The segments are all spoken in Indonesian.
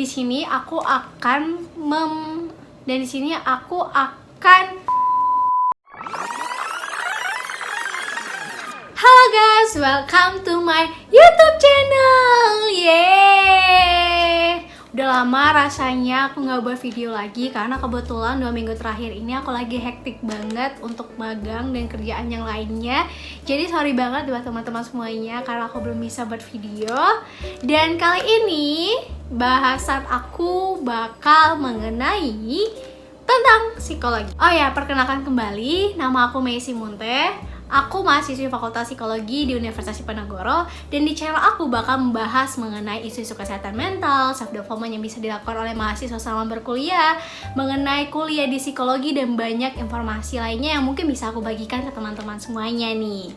Di sini aku akan Halo guys, welcome to my YouTube channel. Yeay. Udah lama rasanya aku nggak buat video lagi karena kebetulan 2 minggu terakhir ini aku lagi hektik banget untuk magang dan kerjaan yang lainnya. Jadi sorry banget buat teman-teman semuanya karena aku belum bisa buat video. Dan kali ini bahasan aku bakal mengenai tentang psikologi. Oh ya, perkenalkan kembali, nama aku Meisi Munte. Aku mahasiswi Fakultas Psikologi di Universitas Diponegoro, dan di channel aku bakal membahas mengenai isu-isu kesehatan mental, self development yang bisa dilakukan oleh mahasiswa selama berkuliah, mengenai kuliah di psikologi, dan banyak informasi lainnya yang mungkin bisa aku bagikan ke teman-teman semuanya nih.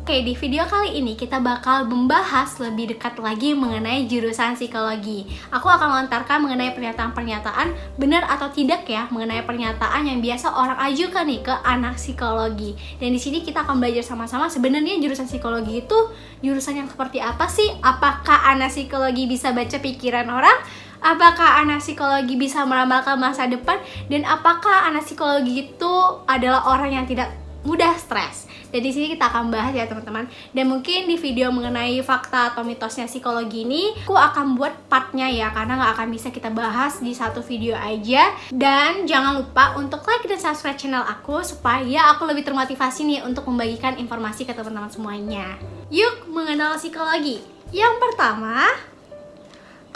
Oke, di video kali ini kita bakal membahas lebih dekat lagi mengenai jurusan psikologi. Aku akan melontarkan mengenai pernyataan-pernyataan benar atau tidak ya, mengenai pernyataan yang biasa orang ajukan nih ke anak psikologi. Dan di sini kita akan belajar sama-sama sebenarnya jurusan psikologi itu jurusan yang seperti apa sih? Apakah anak psikologi bisa baca pikiran orang? Apakah anak psikologi bisa meramalkan masa depan? Dan apakah anak psikologi itu adalah orang yang tidak mudah stres? Dan di sini kita akan bahas ya teman-teman. Dan mungkin di video mengenai fakta atau mitosnya psikologi ini aku akan buat partnya ya, karena nggak akan bisa kita bahas di satu video aja. Dan jangan lupa untuk like dan subscribe channel aku supaya aku lebih termotivasi nih untuk membagikan informasi ke teman-teman semuanya. Yuk mengenal psikologi. Yang pertama,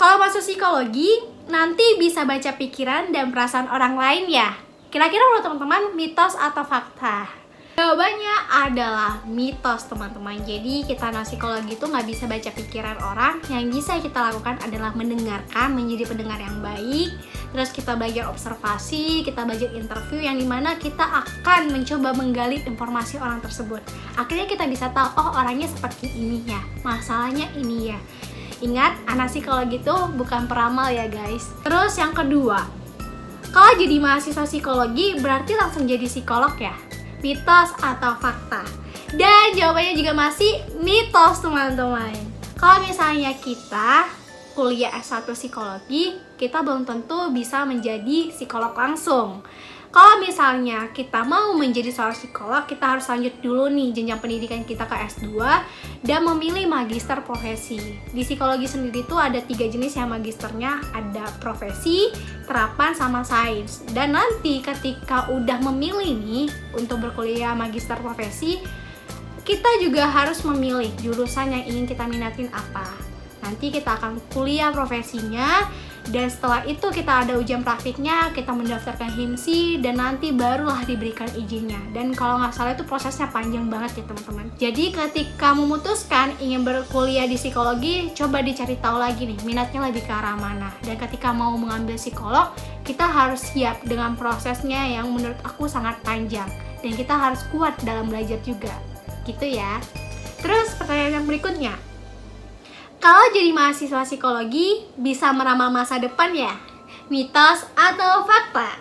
kalau masuk psikologi nanti bisa baca pikiran dan perasaan orang lain ya. Kira-kira menurut teman-teman mitos atau fakta? Jawabannya adalah mitos teman-teman. Jadi kita anak psikologi itu nggak bisa baca pikiran orang. Yang bisa kita lakukan adalah mendengarkan, menjadi pendengar yang baik. Terus kita belajar observasi, kita belajar interview, yang dimana kita akan mencoba menggali informasi orang tersebut. Akhirnya kita bisa tahu, oh orangnya seperti ini ya, masalahnya ini ya. Ingat, anak psikologi itu bukan peramal ya guys. Terus yang kedua, kalau jadi mahasiswa psikologi berarti langsung jadi psikolog ya? Mitos atau fakta? Dan jawabannya juga masih mitos teman-teman. Kalau misalnya kita kuliah S1 psikologi, kita belum tentu bisa menjadi psikolog langsung. Kalau misalnya kita mau menjadi seorang psikolog, kita harus lanjut dulu nih jenjang pendidikan kita ke S2 dan memilih magister profesi. Di psikologi sendiri tuh ada 3 jenis ya magisternya, ada profesi, terapan, sama sains. Dan nanti ketika udah memilih nih untuk berkuliah magister profesi, kita juga harus memilih jurusan yang ingin kita minatin apa. Nanti kita akan kuliah profesinya, dan setelah itu kita ada ujian praktiknya, kita mendaftarkan HIMSI, dan nanti barulah diberikan izinnya. Dan kalau nggak salah itu prosesnya panjang banget ya teman-teman. Jadi ketika memutuskan ingin berkuliah di psikologi, coba dicari tahu lagi nih minatnya lebih ke arah mana. Dan ketika mau mengambil psikolog, kita harus siap dengan prosesnya yang menurut aku sangat panjang. Dan kita harus kuat dalam belajar juga, gitu ya. Terus pertanyaan yang berikutnya, kalau jadi mahasiswa psikologi bisa meramal masa depan ya? Mitos atau fakta?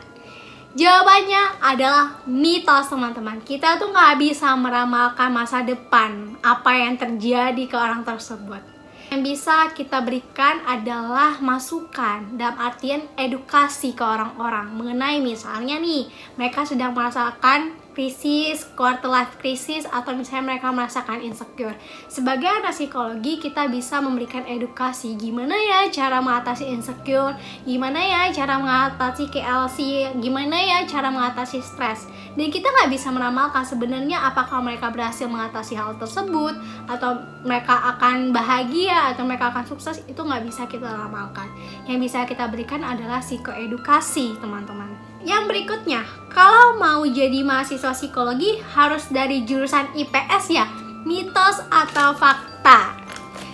Jawabannya adalah mitos teman-teman. Kita tuh nggak bisa meramalkan masa depan, apa yang terjadi ke orang tersebut. Yang bisa kita berikan adalah masukan, dalam artian edukasi ke orang-orang mengenai misalnya nih, mereka sedang merasakan krisis, quarter life crisis, atau misalnya mereka merasakan insecure. Sebagai anak psikologi, kita bisa memberikan edukasi gimana ya cara mengatasi insecure, gimana ya cara mengatasi KLC, gimana ya cara mengatasi stres. Dan kita nggak bisa meramalkan sebenarnya apakah mereka berhasil mengatasi hal tersebut, atau mereka akan bahagia, atau mereka akan sukses. Itu nggak bisa kita ramalkan. Yang bisa kita berikan adalah psikoedukasi teman-teman. Yang berikutnya, kalau mau jadi mahasiswa psikologi harus dari jurusan IPS ya? Mitos atau fakta?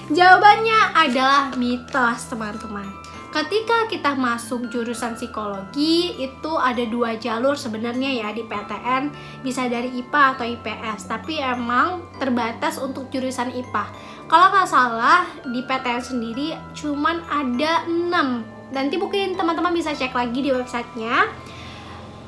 Jawabannya adalah mitos teman-teman. Ketika kita masuk jurusan psikologi, itu ada 2 jalur sebenarnya ya di PTN, bisa dari IPA atau IPS, tapi emang terbatas untuk jurusan IPA. Kalau nggak salah di PTN sendiri cuman ada 6. Nanti mungkin teman-teman bisa cek lagi di websitenya.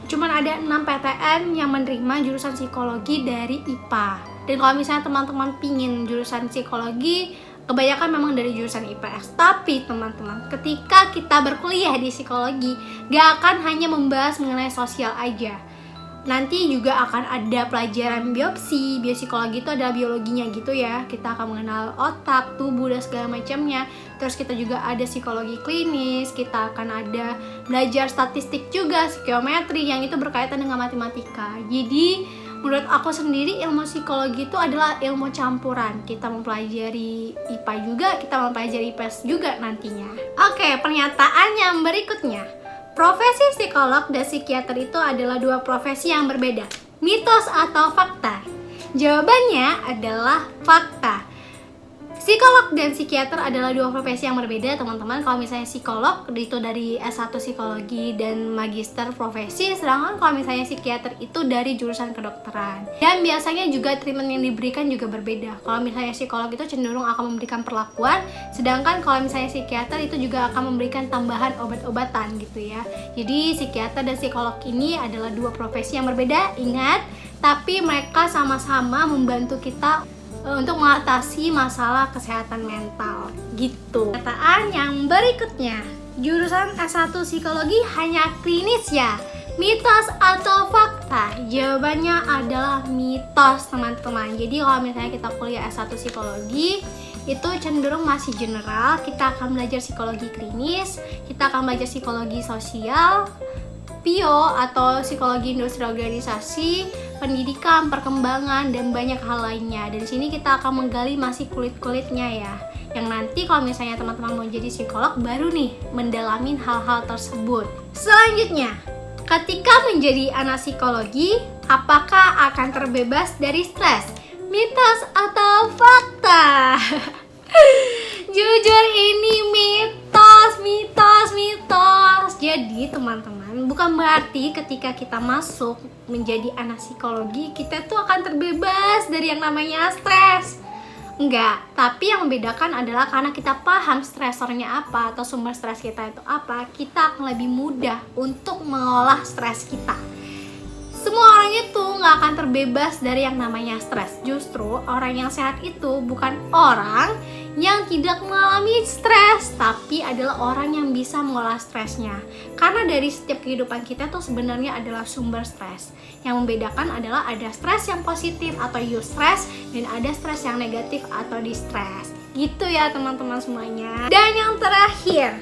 Cuman ada 6 PTN yang menerima jurusan psikologi dari IPA. Dan kalau misalnya teman-teman pingin jurusan psikologi, kebanyakan memang dari jurusan IPS. Tapi teman-teman, ketika kita berkuliah di psikologi, gak akan hanya membahas mengenai sosial aja. Nanti juga akan ada pelajaran biopsi. Biopsikologi itu adalah biologinya gitu ya. Kita akan mengenal otak, tubuh, dan segala macamnya. Terus kita juga ada psikologi klinis. Kita akan ada belajar statistik juga, psikometri, yang itu berkaitan dengan matematika. Jadi menurut aku sendiri ilmu psikologi itu adalah ilmu campuran. Kita mempelajari IPA juga, kita mempelajari IPS juga nantinya. Oke, pernyataan yang berikutnya. Profesi psikolog dan psikiater itu adalah dua profesi yang berbeda. Mitos atau fakta? Jawabannya adalah fakta. Psikolog dan psikiater adalah dua profesi yang berbeda, teman-teman. Kalau misalnya psikolog itu dari S1 psikologi dan magister profesi, sedangkan kalau misalnya psikiater itu dari jurusan kedokteran. Dan biasanya juga treatment yang diberikan juga berbeda. Kalau misalnya psikolog itu cenderung akan memberikan perlakuan, sedangkan kalau misalnya psikiater itu juga akan memberikan tambahan obat-obatan gitu ya. Jadi psikiater dan psikolog ini adalah dua profesi yang berbeda, ingat, tapi mereka sama-sama membantu kita untuk mengatasi masalah kesehatan mental gitu. Pernyataan yang berikutnya, jurusan S1 psikologi hanya klinis ya? Mitos atau fakta? Jawabannya adalah mitos, teman-teman. Jadi kalau misalnya kita kuliah S1 psikologi itu cenderung masih general. Kita akan belajar psikologi klinis, kita akan belajar psikologi sosial, PIO atau psikologi industri organisasi, pendidikan, perkembangan, dan banyak hal lainnya. Dari sini kita akan menggali masih kulit-kulitnya ya. Yang nanti kalau misalnya teman-teman mau jadi psikolog, baru nih mendalamin hal-hal tersebut. Selanjutnya, ketika menjadi anak psikologi, apakah akan terbebas dari stres? Mitos atau fakta? Jujur ini mitos. Jadi teman-teman, bukan berarti ketika kita masuk menjadi anak psikologi kita tuh akan terbebas dari yang namanya stres. Enggak, tapi yang membedakan adalah karena kita paham stresornya apa atau sumber stres kita itu apa, kita akan lebih mudah untuk mengolah stres kita. Semua orang itu nggak akan terbebas dari yang namanya stres. Justru orang yang sehat itu bukan orang yang tidak mengalami stres, tapi adalah orang yang bisa mengolah stresnya. Karena dari setiap kehidupan kita tuh sebenarnya adalah sumber stres. Yang membedakan adalah ada stres yang positif atau eustress, dan ada stres yang negatif atau distress. Gitu ya teman-teman semuanya. Dan yang terakhir,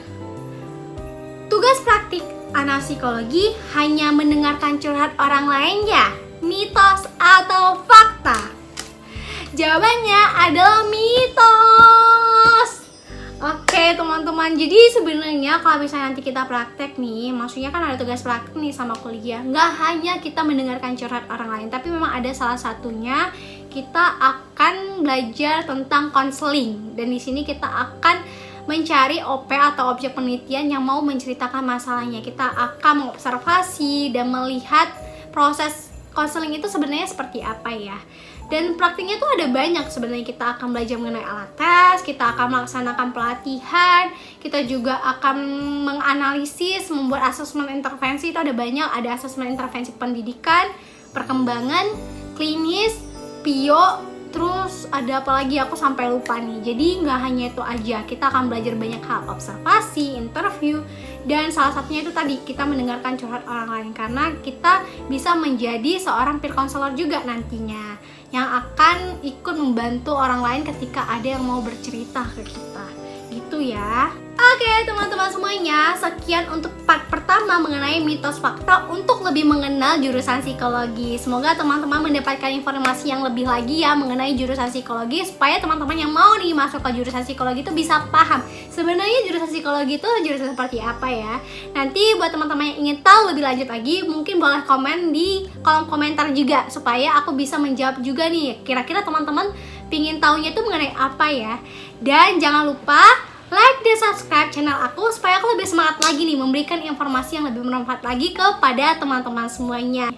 tugas praktik anak psikologi hanya mendengarkan curhat orang lain ya? Mitos atau fakta? Jawabannya adalah mitos. Oke teman-teman, jadi sebenarnya kalau misalnya nanti kita praktek nih, maksudnya kan ada tugas praktek nih sama kuliah, nggak hanya kita mendengarkan curhat orang lain, tapi memang ada salah satunya kita akan belajar tentang konseling. Dan di sini kita akan mencari OP atau objek penelitian yang mau menceritakan masalahnya. Kita akan mengobservasi dan melihat proses konseling itu sebenarnya seperti apa ya. Dan praktiknya tuh ada banyak sebenarnya. Kita akan belajar mengenai alat tes, kita akan melaksanakan pelatihan, kita juga akan menganalisis, membuat asesmen intervensi. Itu ada banyak, ada asesmen intervensi pendidikan, perkembangan, klinis, PIO, terus ada apa lagi aku sampai lupa nih. Jadi nggak hanya itu aja, kita akan belajar banyak hal, observasi, interview, dan salah satunya itu tadi kita mendengarkan curhat orang lain, karena kita bisa menjadi seorang peer counselor juga nantinya yang akan ikut membantu orang lain ketika ada yang mau bercerita ke kita gitu ya. Oke teman-teman semuanya, sekian untuk part pertama mengenai mitos fakta untuk lebih mengenal jurusan psikologi. Semoga teman-teman mendapatkan informasi yang lebih lagi ya mengenai jurusan psikologi, supaya teman-teman yang mau nih masuk ke jurusan psikologi itu bisa paham sebenarnya jurusan psikologi itu jurusan seperti apa ya. Nanti buat teman-teman yang ingin tahu lebih lanjut lagi, mungkin boleh komen di kolom komentar juga, supaya aku bisa menjawab juga nih kira-kira teman-teman pingin tahunya itu mengenai apa ya. Dan jangan lupa like dan subscribe channel aku supaya aku lebih semangat lagi nih memberikan informasi yang lebih bermanfaat lagi kepada teman-teman semuanya.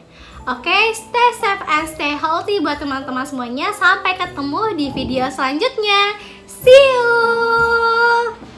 Oke, stay safe and stay healthy buat teman-teman semuanya. Sampai ketemu di video selanjutnya. See you.